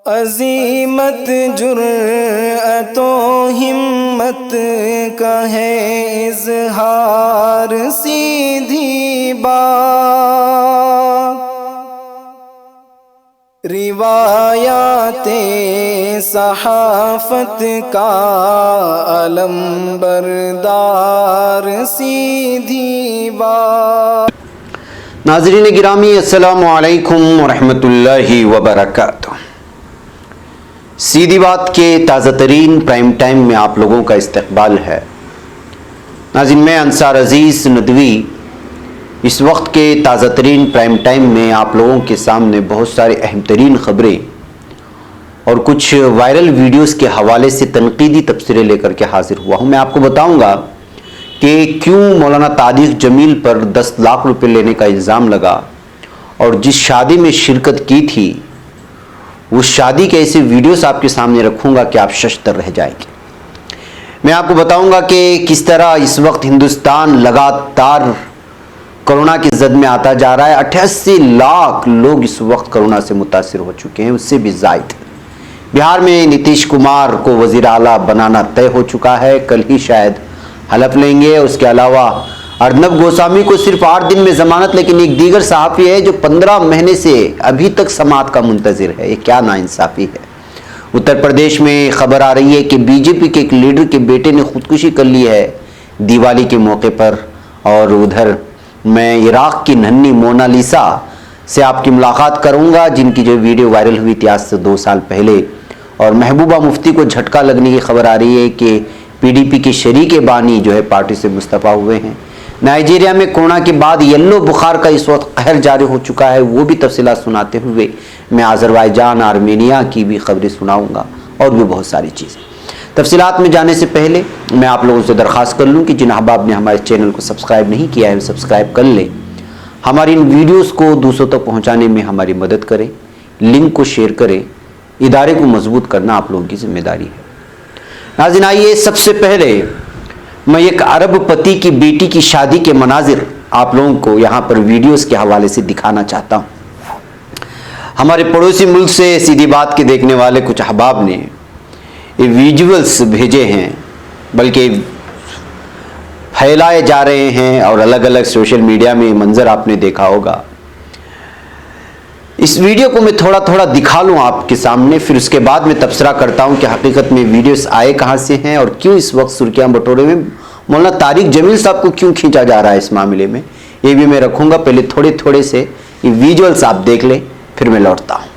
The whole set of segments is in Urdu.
عظیمت جرأت و ہمت کا ہے اظہار، سیدھی بات روایات صحافت کا علم بردار، سیدھی بات۔ ناظرین گرامی، السلام علیکم ورحمۃ اللہ وبرکاتہ۔ سیدھی بات کے تازہ ترین پرائم ٹائم میں آپ لوگوں کا استقبال ہے۔ ناظرین، میں انصار عزیز ندوی اس وقت کے تازہ ترین پرائم ٹائم میں آپ لوگوں کے سامنے بہت سارے اہم ترین خبریں اور کچھ وائرل ویڈیوز کے حوالے سے تنقیدی تبصرے لے کر کے حاضر ہوا ہوں۔ میں آپ کو بتاؤں گا کہ کیوں مولانا طارق جمیل پر 10 لاکھ روپے لینے کا الزام لگا، اور جس شادی میں شرکت کی تھی اس شادی کے ایسے ویڈیوز آپ کے سامنے رکھوں گا کہ آپ ششدر رہ جائیں گے۔ میں آپ کو بتاؤں گا کہ کس طرح اس وقت ہندوستان لگاتار کرونا کی زد میں آتا جا رہا ہے۔ 88 لاکھ لوگ اس وقت کرونا سے متاثر ہو چکے ہیں، اس سے بھی زائد۔ بہار میں نتیش کمار کو وزیر اعلیٰ بنانا طے ہو چکا ہے، کل ہی شاید حلف لیں گے۔ اس کے علاوہ ارنب گوسوامی کو صرف 8 دن میں ضمانت، لیکن ایک دیگر صحافی ہے جو 15 مہینے سے ابھی تک سماعت کا منتظر ہے۔ یہ کیا ناانصافی ہے۔ اتر پردیش میں خبر آ رہی ہے کہ بی جے پی کے ایک لیڈر کے بیٹے نے خودکشی کر لی ہے دیوالی کے موقع پر، اور ادھر میں عراق کی ننھی مونالیسا سے آپ کی ملاقات کروں گا، جن کی جو ویڈیو وائرل ہوئی تھی آج سے 2 سال پہلے، اور محبوبہ مفتی کو جھٹکا لگنے کی خبر آ رہی ہے کہ پی ڈی پی کے شریک بانی جو ہے پارٹی سے مستعفی ہوئے ہیں۔ نائجیریا میں کورونا کے بعد یلو بخار کا اس وقت قہر جاری ہو چکا ہے، وہ بھی تفصیلات سناتے ہوئے میں آذربائیجان، آرمینیا کی بھی خبریں سناؤں گا، اور بھی بہت ساری چیزیں۔ تفصیلات میں جانے سے پہلے میں آپ لوگوں سے درخواست کر لوں کہ جن احباب نے ہمارے چینل کو سبسکرائب نہیں کیا ہے وہ سبسکرائب کر لیں، ہماری ان ویڈیوز کو دوسروں تک پہنچانے میں ہماری مدد کریں، لنک کو شیئر کریں۔ ادارے کو مضبوط کرنا آپ لوگوں کی ذمہ داری ہے۔ ناظرین، آئیے سب سے پہلے میں ایک عرب پتی کی بیٹی کی شادی کے مناظر آپ لوگوں کو یہاں پر ویڈیوز کے حوالے سے دکھانا چاہتا ہوں۔ ہمارے پڑوسی ملک سے سیدھی بات کے دیکھنے والے کچھ احباب نے یہ ویجولز بھیجے ہیں، بلکہ پھیلائے جا رہے ہیں، اور الگ الگ سوشل میڈیا میں منظر آپ نے دیکھا ہوگا۔ اس ویڈیو کو میں تھوڑا تھوڑا دکھا لوں آپ کے سامنے، پھر اس کے بعد میں تبصرہ کرتا ہوں کہ حقیقت میں ویڈیوز آئے کہاں سے ہیں، اور کیوں اس وقت سرخیاں بٹورے میں مولانا طارق جمیل صاحب کو کیوں کھینچا جا رہا ہے اس معاملے میں، یہ بھی میں رکھوں گا۔ پہلے تھوڑے تھوڑے سے یہ ویجولز آپ دیکھ لیں، پھر میں لوٹتا ہوں۔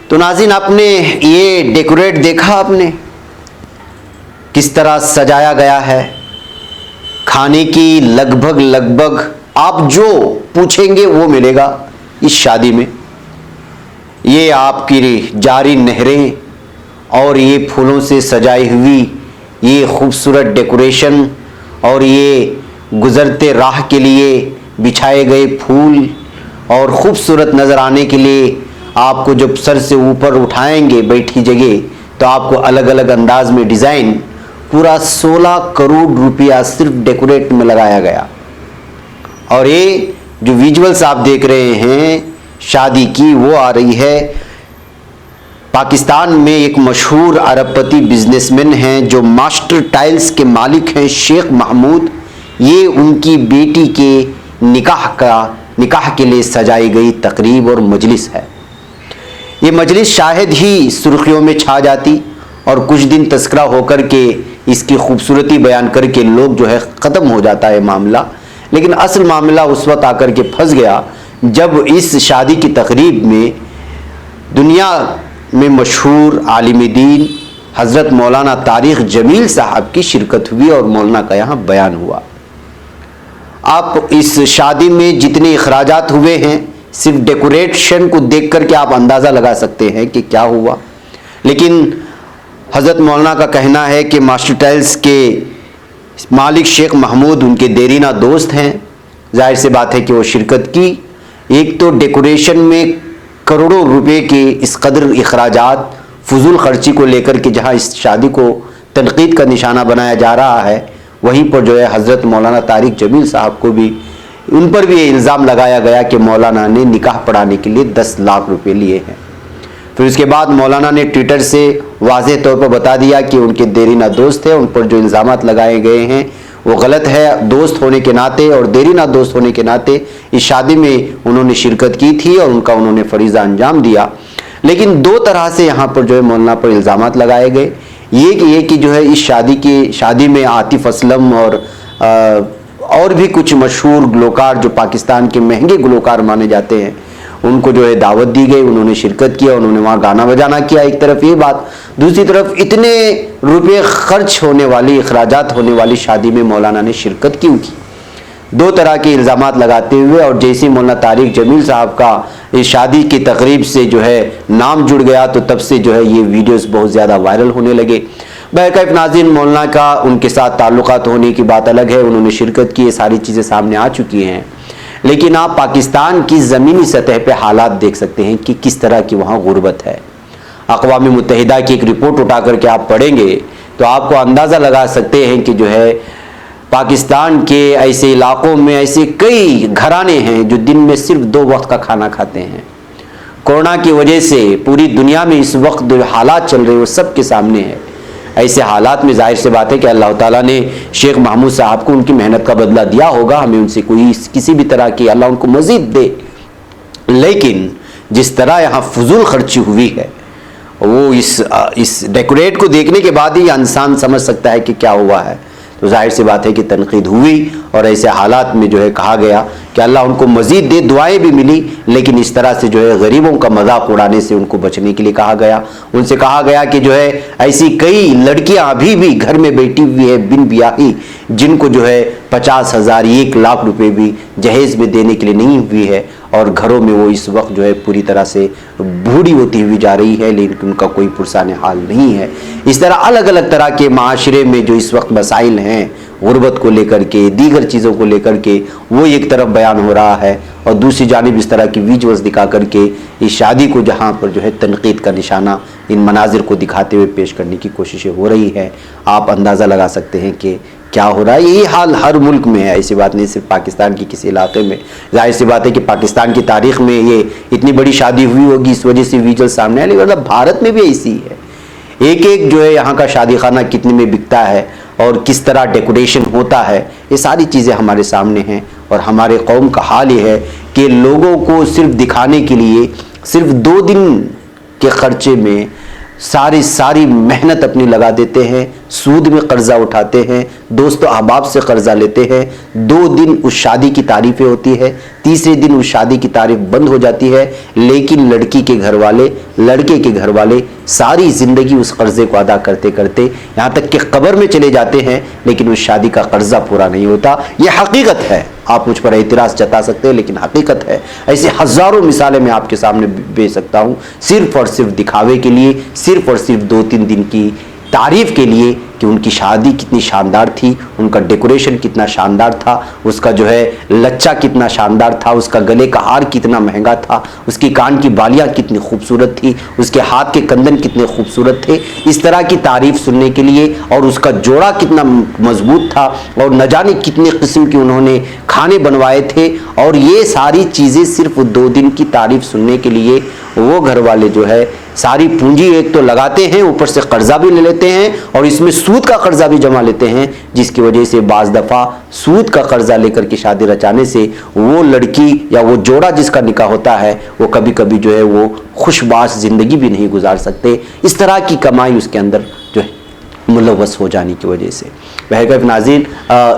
تو ناظرین، آپ نے یہ ڈیکوریٹ دیکھا، آپ نے کس طرح سجایا گیا ہے؟ کھانے کی لگ بھگ آپ جو پوچھیں گے وہ ملے گا اس شادی میں۔ یہ آپ کی جاری نہریں اور یہ پھولوں سے سجائی ہوئی یہ خوبصورت ڈیکوریشن، اور یہ گزرتے راہ کے لیے بچھائے گئے پھول، اور خوبصورت نظر آنے کے لیے آپ کو جب سر سے اوپر اٹھائیں گے بیٹھی جگہ تو آپ کو الگ الگ انداز میں ڈیزائن، پورا 16 کروڑ روپیہ صرف ڈیکوریٹ میں لگایا گیا۔ اور یہ جو ویجولز آپ دیکھ رہے ہیں شادی کی، وہ آ رہی ہے پاکستان میں ایک مشہور عرب پتی بزنس مین ہیں جو ماسٹر ٹائلز کے مالک ہیں، شیخ محمود۔ یہ ان کی بیٹی کے نکاح کے لیے سجائی گئی تقریب اور مجلس ہے۔ یہ مجلس شاہد ہی سرخیوں میں چھا جاتی، اور کچھ دن تذکرہ ہو کر کے اس کی خوبصورتی بیان کر کے لوگ جو ہے ختم ہو جاتا ہے معاملہ، لیکن اصل معاملہ اس وقت آ کر کے پھنس گیا جب اس شادی کی تقریب میں دنیا میں مشہور عالم دین حضرت مولانا طارق جمیل صاحب کی شرکت ہوئی اور مولانا کا یہاں بیان ہوا۔ آپ اس شادی میں جتنے اخراجات ہوئے ہیں، صرف ڈیکوریشن کو دیکھ کر کے آپ اندازہ لگا سکتے ہیں کہ کیا ہوا، لیکن حضرت مولانا کا کہنا ہے کہ ماسٹر ٹائلز کے مالک شیخ محمود ان کے دیرینہ دوست ہیں، ظاہر سی بات ہے کہ وہ شرکت کی۔ ایک تو ڈیکوریشن میں کروڑوں روپے کے اس قدر اخراجات فضول خرچی کو لے کر کے جہاں اس شادی کو تنقید کا نشانہ بنایا جا رہا ہے، وہیں پر جو ہے حضرت مولانا طارق جمیل صاحب کو بھی ان پر بھی یہ الزام لگایا گیا کہ مولانا نے نکاح پڑھانے کے لیے 10 لاکھ روپے لیے ہیں۔ پھر اس کے بعد مولانا نے ٹویٹر سے واضح طور پر بتا دیا کہ ان کے دیرینہ دوست ہیں، ان پر جو الزامات لگائے گئے ہیں وہ غلط ہے۔ دوست ہونے کے ناطے اور دیرینہ دوست ہونے کے ناطے اس شادی میں انہوں نے شرکت کی تھی اور ان کا انہوں نے فریضہ انجام دیا، لیکن دو طرح سے یہاں پر جو ہے مولانا پر الزامات لگائے گئے۔ یہ کہ جو ہے اس شادی میں عاطف اسلم اور بھی کچھ مشہور گلوکار جو پاکستان کے مہنگے گلوکار مانے جاتے ہیں ان کو جو ہے دعوت دی گئی، انہوں نے شرکت کیا، انہوں نے وہاں گانا بجانا کیا۔ ایک طرف یہ بات، دوسری طرف اتنے روپے خرچ ہونے والی، اخراجات ہونے والی شادی میں مولانا نے شرکت کیوں کی؟ دو طرح کے الزامات لگاتے ہوئے، اور جیسے مولانا طارق جمیل صاحب کا اس شادی کی تقریب سے جو ہے نام جڑ گیا تو تب سے جو ہے یہ ویڈیوز بہت زیادہ وائرل ہونے لگے۔ بہرکیف ناظرین، مولانا کا ان کے ساتھ تعلقات ہونے کی بات الگ ہے، انہوں نے شرکت کی، یہ ساری چیزیں سامنے آ چکی ہیں، لیکن آپ پاکستان کی زمینی سطح پہ حالات دیکھ سکتے ہیں کہ کس طرح کی وہاں غربت ہے۔ اقوام متحدہ کی ایک رپورٹ اٹھا کر کے آپ پڑھیں گے تو آپ کو اندازہ لگا سکتے ہیں کہ جو ہے پاکستان کے ایسے علاقوں میں ایسے کئی گھرانے ہیں جو دن میں صرف 2 وقت کا کھانا کھاتے ہیں۔ کورونا کی وجہ سے پوری دنیا میں اس وقت جو حالات چل رہے ہیں وہ سب کے سامنے ہے۔ ایسے حالات میں ظاہر سی بات ہے کہ اللہ تعالیٰ نے شیخ محمود صاحب کو ان کی محنت کا بدلہ دیا ہوگا، ہمیں ان سے کسی بھی طرح کی اللہ ان کو مزید دے، لیکن جس طرح یہاں فضول خرچی ہوئی ہے وہ اس ڈیکوریٹ کو دیکھنے کے بعد ہی انسان سمجھ سکتا ہے کہ کیا ہوا ہے۔ تو ظاہر سی بات ہے کہ تنقید ہوئی اور ایسے حالات میں جو ہے کہا گیا کہ اللہ ان کو مزید دے، دعائیں بھی ملی، لیکن اس طرح سے جو ہے غریبوں کا مذاق اڑانے سے ان کو بچنے کے لیے کہا گیا۔ ان سے کہا گیا کہ جو ہے ایسی کئی لڑکیاں ابھی بھی گھر میں بیٹھی ہوئی ہے بن بیاہی، جن کو جو ہے 50,000 1 لاکھ روپے بھی جہیز میں دینے کے لیے نہیں ہوئی ہے، اور گھروں میں وہ اس وقت جو ہے پوری طرح سے بوڑھی ہوتی ہوئی جا رہی ہے، لیکن ان کا کوئی پرسان حال نہیں ہے۔ اس طرح الگ الگ طرح کے معاشرے میں جو اس وقت مسائل ہیں غربت کو لے کر کے، دیگر چیزوں کو لے کر کے، وہ ایک طرف بیان ہو رہا ہے، اور دوسری جانب اس طرح کی ویجولز دکھا کر کے اس شادی کو جہاں پر جو ہے تنقید کا نشانہ ان مناظر کو دکھاتے ہوئے پیش کرنے کی کوششیں ہو رہی ہے۔ آپ اندازہ لگا سکتے ہیں کہ کیا ہو رہا ہے۔ یہی حال ہر ملک میں ہے، ایسی بات نہیں صرف پاکستان کی کسی علاقے میں۔ ظاہر سی بات ہے کہ پاکستان کی تاریخ میں یہ اتنی بڑی شادی ہوئی ہوگی اس وجہ سے ویجول سامنے آئے، لیکن بھارت میں بھی ایسی ہی ہے۔ ایک جو ہے یہاں کا شادی خانہ کتنے میں بکتا ہے اور کس طرح ڈیکوریشن ہوتا ہے، یہ ساری چیزیں ہمارے سامنے ہیں، اور ہمارے قوم کا حال یہ ہے کہ لوگوں کو صرف دکھانے کے لیے صرف 2 دن کے خرچے میں ساری محنت اپنی لگا دیتے ہیں، سود میں قرضہ اٹھاتے ہیں، دوست و احباب سے قرضہ لیتے ہیں۔ 2 دن اس شادی کی تعریفیں ہوتی ہے، تیسرے دن اس شادی کی تعریف بند ہو جاتی ہے، لیکن لڑکی کے گھر والے، لڑکے کے گھر والے ساری زندگی اس قرضے کو ادا کرتے کرتے یہاں تک کہ قبر میں چلے جاتے ہیں، لیکن اس شادی کا قرضہ پورا نہیں ہوتا۔ یہ حقیقت ہے، آپ مجھ پر اعتراض جتا سکتے ہیں لیکن حقیقت ہے۔ ایسے ہزاروں مثالیں میں آپ کے سامنے بھیج سکتا ہوں، صرف اور صرف دکھاوے کے لیے، صرف اور صرف 2-3 دن کی تعریف کے لیے کہ ان کی شادی کتنی شاندار تھی، ان کا ڈیکوریشن کتنا شاندار تھا، اس کا جو ہے لچا کتنا شاندار تھا، اس کا گلے کا ہار کتنا مہنگا تھا، اس کی کان کی بالیاں کتنی خوبصورت تھی، اس کے ہاتھ کے کندن کتنے خوبصورت تھے۔ اس طرح کی تعریف سننے کے لیے، اور اس کا جوڑا کتنا مضبوط تھا، اور نہ جانے کتنے قسم کے انہوں نے کھانے بنوائے تھے، اور یہ ساری چیزیں صرف 2 دن کی تعریف سننے کے لیے وہ گھر والے جو ہے ساری پونجی ایک تو لگاتے ہیں، اوپر سے قرضہ بھی لے لیتے ہیں، اور اس میں سود کا قرضہ بھی جمع لیتے ہیں، جس کی وجہ سے بعض دفعہ سود کا قرضہ لے کر کے شادی رچانے سے وہ لڑکی یا وہ جوڑا جس کا نکاح ہوتا ہے وہ کبھی کبھی جو ہے وہ خوش باش زندگی بھی نہیں گزار سکتے۔ اس طرح کی کمائی اس کے اندر جو ہے ملوث ہو جانے کی وجہ سے۔ بہرکیف ناظرین،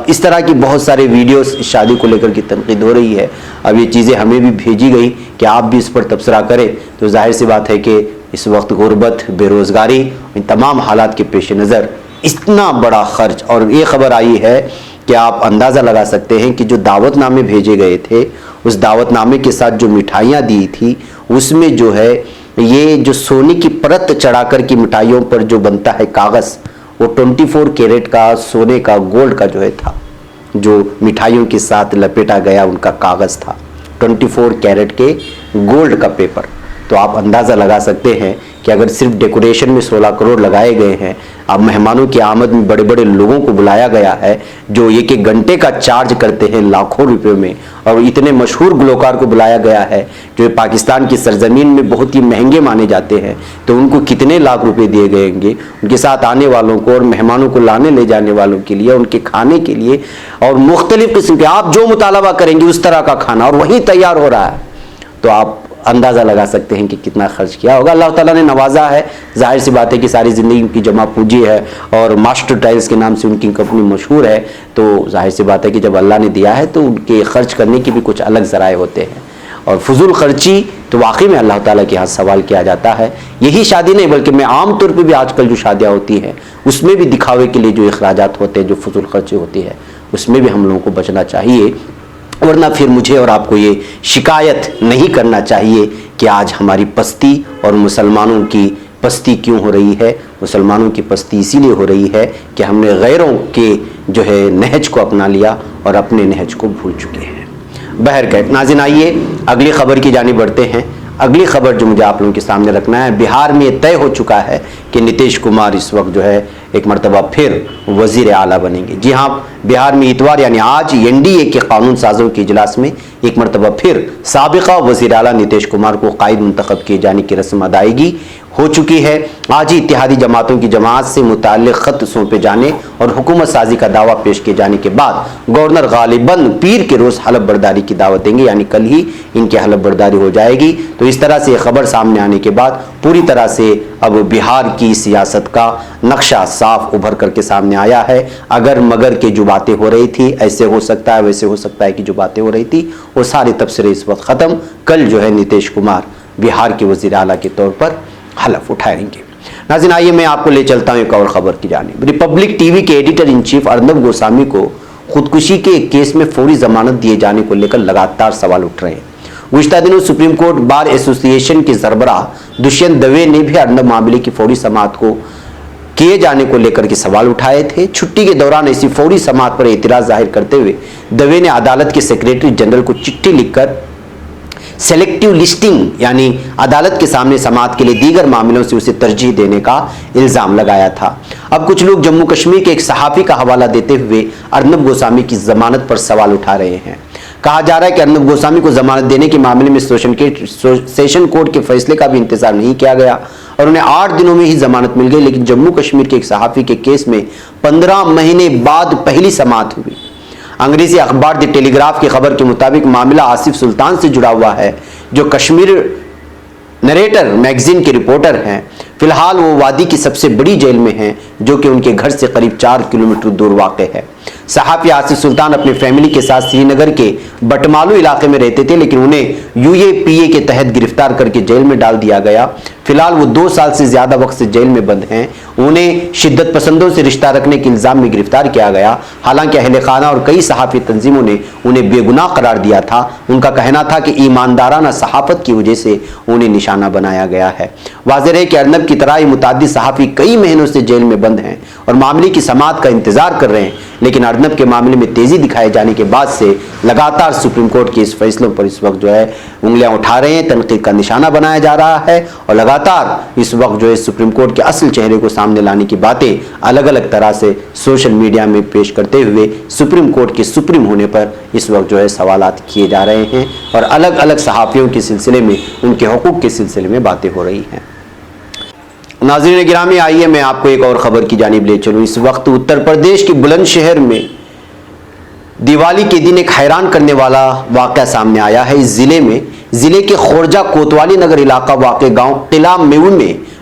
اس طرح کی بہت سارے ویڈیوز اس شادی کو لے کر کی تنقید ہو رہی ہے۔ اب یہ چیزیں ہمیں بھی بھیجی گئی کہ آپ بھی اس پر تبصرہ کریں، تو ظاہر سی بات ہے کہ اس وقت غربت، بے روزگاری، ان تمام حالات کے پیش نظر اتنا بڑا خرچ، اور یہ خبر آئی ہے کہ آپ اندازہ لگا سکتے ہیں کہ جو دعوت نامے بھیجے گئے تھے، اس دعوت نامے کے ساتھ جو مٹھائیاں دی تھی، اس میں جو ہے یہ جو سونے کی پرت چڑھا کر کی مٹھائیوں پر جو بنتا ہے کاغذ، وہ 24 کیرٹ کا سونے کا گولڈ کا جو ہے تھا، جو مٹھائیوں کے ساتھ لپیٹا گیا ان کا کاغذ تھا، 24 کیرٹ کے گولڈ کا پیپر۔ تو آپ اندازہ لگا سکتے ہیں کہ اگر صرف ڈیکوریشن میں 16 کروڑ لگائے گئے ہیں، اب مہمانوں کی آمد میں بڑے بڑے لوگوں کو بلایا گیا ہے جو ایک ایک گھنٹے کا چارج کرتے ہیں لاکھوں روپے میں، اور اتنے مشہور گلوکار کو بلایا گیا ہے جو پاکستان کی سرزمین میں بہت ہی مہنگے مانے جاتے ہیں، تو ان کو کتنے لاکھ روپے دیے گئے گے ان کے ساتھ آنے والوں کو اور مہمانوں کو لانے لے جانے والوں کے لیے، ان کے کھانے کے لیے، اور مختلف قسم کے آپ جو مطالبہ کریں گے اس طرح کا کھانا، اور وہی تیار ہو رہا ہے۔ تو آپ اندازہ لگا سکتے ہیں کہ کتنا خرچ کیا ہوگا۔ اللہ تعالیٰ نے نوازا ہے، ظاہر سی بات ہے کہ ساری زندگی کی جمع پونجی ہے، اور ماسٹر ٹائلز کے نام سے ان کی کمپنی مشہور ہے، تو ظاہر سی بات ہے کہ جب اللہ نے دیا ہے تو ان کے خرچ کرنے کی بھی کچھ الگ ذرائع ہوتے ہیں، اور فضول خرچی تو واقعی میں اللہ تعالیٰ کے ہاں سوال کیا جاتا ہے۔ یہی شادی نہیں بلکہ میں عام طور پہ بھی آج کل جو شادیاں ہوتی ہیں اس میں بھی دکھاوے کے لیے جو اخراجات ہوتے ہیں، جو فضول خرچی ہوتی ہے، اس میں بھی ہم لوگوں کو بچنا چاہیے، ورنہ پھر مجھے اور آپ کو یہ شکایت نہیں کرنا چاہیے کہ آج ہماری پستی اور مسلمانوں کی پستی کیوں ہو رہی ہے۔ مسلمانوں کی پستی اسی لیے ہو رہی ہے کہ ہم نے غیروں کے جو ہے نہج کو اپنا لیا اور اپنے نہج کو بھول چکے ہیں۔ بہرکیف ناظرین، آئیے اگلی خبر کی جانب بڑھتے ہیں۔ اگلی خبر جو مجھے آپ لوگوں کے سامنے رکھنا ہے، بہار میں یہ طے ہو چکا ہے کہ نتیش کمار اس وقت جو ہے ایک مرتبہ پھر وزیر اعلیٰ بنیں گے۔ جی ہاں، بہار میں اتوار یعنی آج NDA کے قانون سازوں کے اجلاس میں ایک مرتبہ پھر سابقہ وزیر اعلیٰ نتیش کمار کو قائد منتخب کیے جانے کی رسم ادائیگی ہو چکی ہے۔ آج ہی اتحادی جماعتوں کی جماعت سے متعلق خط سونپے جانے اور حکومت سازی کا دعویٰ پیش کیے جانے کے بعد گورنر غالباً پیر کے روز حلف برداری کی دعوت دیں گے، یعنی کل ہی ان کی حلف برداری ہو جائے گی۔ تو اس طرح سے یہ خبر سامنے آنے کے بعد پوری طرح سے اب بہار کی سیاست کا نقشہ صاف ابھر کر کے سامنے آیا ہے۔ اگر مگر کے جو باتیں ہو رہی تھی، ایسے ہو سکتا ہے ویسے ہو سکتا ہے کہ جو باتیں ہو رہی تھی وہ سارے تبصرے اس وقت ختم۔ کل جو ہے نتیش کمار بہار کے وزیر اعلیٰ کے طور پر حلف اٹھائیں گے۔ ناظرین، آئیے میں آپ کو لے چلتا ہوں ایک اور خبر کی جانب۔ ریپبلک ٹی وی کے editor in chief Arnab Goswami کو خودکشی کے ایک کیس میں فوری ضمانت دیے جانے کو لے کر لگاتار سوال اٹھ رہے ہیں۔ گزشتہ دنوں سپریم کورٹ بار ایسوسی ایشن کے سربراہ دشینت دوے نے بھی ارنب معاملے کی فوری سماعت کو کیے جانے کو لے کر کے سوال اٹھائے تھے۔ چھٹی کے دوران ایسی فوری سماعت پر اعتراض ظاہر کرتے ہوئے دوے نے عدالت کے سیکریٹری جنرل کو چٹھی لکھ کر سیلیکٹیو لسٹنگ یعنی عدالت کے سامنے سماعت کے لیے دیگر معاملوں سے اسے ترجیح دینے کا الزام لگایا تھا۔ اب کچھ لوگ جموں کشمیر کے ایک صحافی کا حوالہ دیتے ہوئے ارنب گوسوامی کی ضمانت پر سوال اٹھا رہے ہیں۔ کہا جا رہا ہے کہ ارنب گوسوامی کو ضمانت دینے کے معاملے میں سیشن کورٹ کے فیصلے کا بھی انتظار نہیں کیا گیا اور انہیں 8 دنوں میں ہی ضمانت مل گئی، لیکن جموں کشمیر کے ایک صحافی کے کیس میں 15 مہینے بعد پہلی سماعت ہوئی۔ انگریزی اخبار دی ٹیلی گراف کی خبر کے مطابق معاملہ آصف سلطان سے جڑا ہوا ہے، جو کشمیر نریٹر میگزین کے رپورٹر ہیں۔ فی الحال وہ وادی کی سب سے بڑی جیل میں ہیں، جو کہ ان کے گھر سے قریب 4 کلومیٹر دور واقع ہے۔ صحافی آصف سلطان اپنے فیملی کے ساتھ سری نگر کے بٹمالو علاقے میں رہتے تھے، لیکن انہیں UAPA کے تحت گرفتار کر کے جیل میں ڈال دیا گیا۔ فی الحال وہ 2 سال سے زیادہ وقت سے جیل میں بند ہیں۔ انہیں شدت پسندوں سے رشتہ رکھنے کے الزام میں گرفتار کیا گیا، حالانکہ اہل خانہ اور کئی صحافی تنظیموں نے انہیں بے گناہ قرار دیا تھا۔ ان کا کہنا تھا کہ ایماندارانہ صحافت کی وجہ سے انہیں نشانہ بنایا گیا ہے۔ واضح ہے کہ ارنب کی طرح متعدد صحافی کئی مہینوں سے جیل میں بند ہیں اور معاملے کی سماعت کا انتظار کر رہے ہیں، لیکن ارنب کے معاملے میں تیزی دکھائے جانے کے بعد سے لگاتار سپریم کورٹ کے اس فیصلوں پر اس وقت جو ہے انگلیاں اٹھا رہے ہیں، تنقید کا نشانہ بنایا جا رہا ہے، اور لگاتار اس وقت جو ہے سپریم کورٹ کے اصل چہرے کو سامنے لانے کی باتیں الگ الگ طرح سے سوشل میڈیا میں پیش کرتے ہوئے سپریم کورٹ کے سپریم ہونے پر اس وقت جو ہے سوالات کیے جا رہے ہیں، اور الگ الگ صحافیوں کے سلسلے میں ان کے حقوق کے سلسلے میں باتیں ہو رہی ہیں۔ ناظرین گرامی، آئیے میں آپ کو ایک اور خبر کی جانب لے چلوں۔ اس وقت اتر پردیش کے بلند شہر میں دیوالی کے دن ایک حیران کرنے والا واقعہ سامنے آیا ہے۔ اس ضلع کے خورجہ کوتوالی نگر علاقہ واقع گاؤں قلعہ میو میں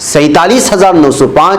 47,905,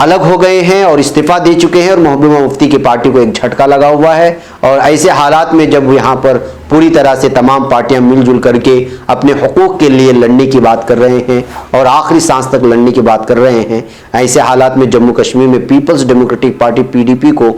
الگ ہو گئے ہیں اور استعفیٰ دے چکے ہیں اور محبوبہ مفتی کی پارٹی کو ایک جھٹکا لگا ہوا ہے. اور ایسے حالات میں جب یہاں پر پوری طرح سے تمام پارٹیاں مل جل کر کے اپنے حقوق کے لیے لڑنے کی بات کر رہے ہیں اور آخری سانس تک لڑنے کی بات کر رہے ہیں، ایسے حالات میں جموں کشمیر میں پیپلز ڈیموکریٹک پارٹی PDP کو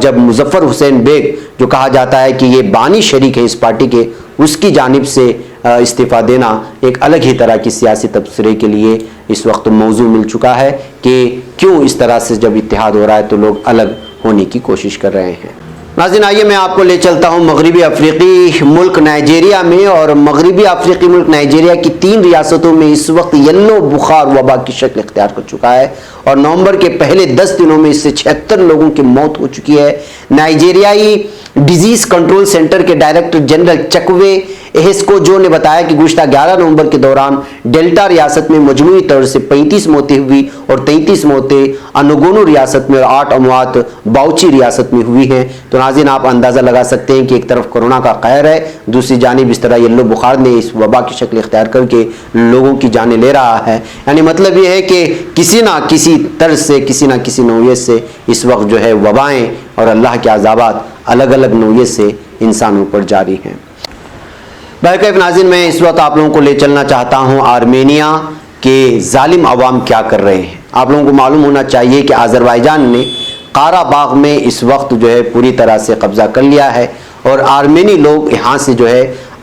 جب مظفر حسین بیگ جو کہا جاتا ہے کہ یہ بانی شریک ہے اس پارٹی کے، اس کی جانب سے استعفیٰ دینا ایک الگ ہی طرح کی سیاسی تبصرے کے لیے اس وقت موضوع مل چکا ہے کہ کیوں اس طرح سے جب اتحاد ہو رہا ہے تو لوگ الگ ہونے کی کوشش کر رہے ہیں. ناظرین آئیے میں آپ کو لے چلتا ہوں مغربی افریقی ملک نائجیریا میں. اور مغربی افریقی ملک نائجیریا کی 3 ریاستوں میں اس وقت یلو بخار وبا کی شکل اختیار کر چکا ہے اور نومبر کے پہلے 10 دنوں میں اس سے 76 لوگوں کی موت ہو چکی ہے. نائجیریائی ڈیزیز کنٹرول سینٹر کے ڈائریکٹر جنرل چکوے ایہسکوجو نے بتایا کہ گزشتہ 11 نومبر کے دوران ڈیلٹا ریاست میں مجموعی طور سے 35 موتیں ہوئی اور 33 موتیں انوگونو ریاست میں اور 8 اموات باؤچی ریاست میں ہوئی ہیں. تو ناظرین آپ اندازہ لگا سکتے ہیں کہ ایک طرف کورونا کا قہر ہے، دوسری جانب اس طرح یلو بخار نے اس وبا کی شکل اختیار کر کے لوگوں کی جانیں لے رہا ہے. یعنی مطلب یہ ہے کہ کسی نہ کسی طرز سے کسی نہ کسی نوعیت سے اس وقت جو ہے وبائیں اور اللہ کے عذابات الگ الگ نوعیت سے انسانوں پر جاری ہیں. بہرکیف ناظرین میں اس وقت آپ لوگوں کو لے چلنا چاہتا ہوں آرمینیا کے ظالم عوام کیا کر رہے ہیں. آپ لوگوں کو معلوم ہونا چاہیے کہ آذربائیجان نے قارا باغ میں اس وقت جو ہے پوری طرح سے قبضہ کر لیا ہے اور آرمینی لوگ یہاں سے جو ہے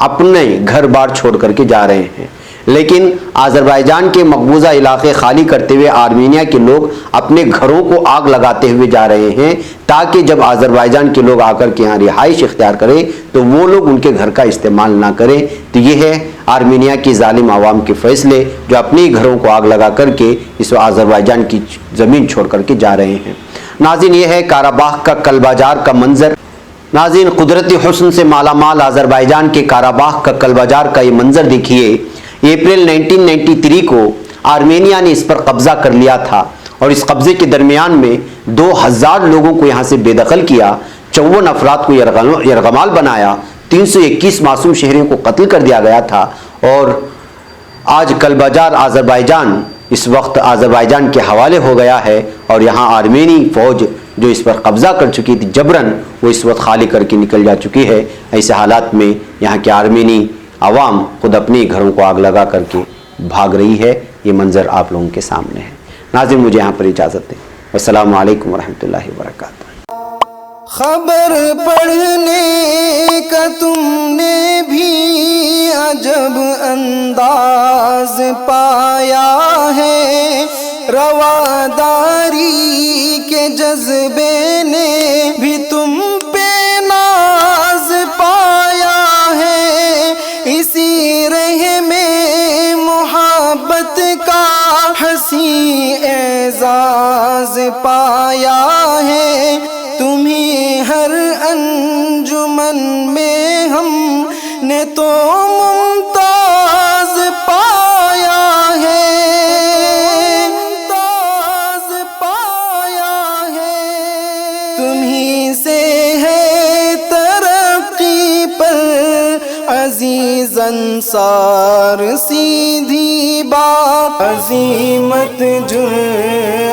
اپنے گھر بار چھوڑ کر کے جا رہے ہیں. لیکن آذربائیجان کے مقبوضہ علاقے خالی کرتے ہوئے آرمینیا کے لوگ اپنے گھروں کو آگ لگاتے ہوئے جا رہے ہیں تاکہ جب آذربائیجان کے لوگ آ کر کے یہاں رہائش اختیار کریں تو وہ لوگ ان کے گھر کا استعمال نہ کریں. تو یہ ہے آرمینیا کی ظالم عوام کے فیصلے جو اپنے گھروں کو آگ لگا کر کے اس آذربائیجان کی زمین چھوڑ کر کے جا رہے ہیں. ناظرین یہ ہے کارا باغ کا کلباجار کا منظر. ناظرین قدرتی حسن سے مالا مال آذربائیجان کے کارا باغ کا کلباجار کا یہ منظر دیکھیے. اپریل 1993 کو آرمینیا نے اس پر قبضہ کر لیا تھا اور اس قبضے کے درمیان میں 2000 لوگوں کو یہاں سے بے دخل کیا، 54 افراد کو یرغمال بنایا، 321 معصوم شہریوں کو قتل کر دیا گیا تھا. اور آج کلباجار آذربائیجان اس وقت آذربائیجان کے حوالے ہو گیا ہے اور یہاں آرمینی فوج جو اس پر قبضہ کر چکی تھی جبراً وہ اس وقت خالی کر کے نکل جا چکی ہے. ایسے حالات میں یہاں کے آرمینی عوام خود اپنے گھروں کو آگ لگا کر کے بھاگ رہی ہے. یہ منظر آپ لوگوں کے سامنے ہے. ناظرین مجھے یہاں پر اجازت دیں. السلام علیکم ورحمۃ اللہ وبرکاتہ. خبر پڑھنے کا تم نے بھی عجب انداز پایا ہے، رواداری کے جذبے نے بھی تم پہ ناز پایا ہے، اسی رہ میں محبت کا حسین اعزاز پایا ہے، تمہیں ہر انجمن میں ہم نے تو ممتاز پایا ہے، ممتاز پایا ہے، تمہیں سے ہے ترقی پر عزیز انصار، سیدھی بات عظیمت جرأت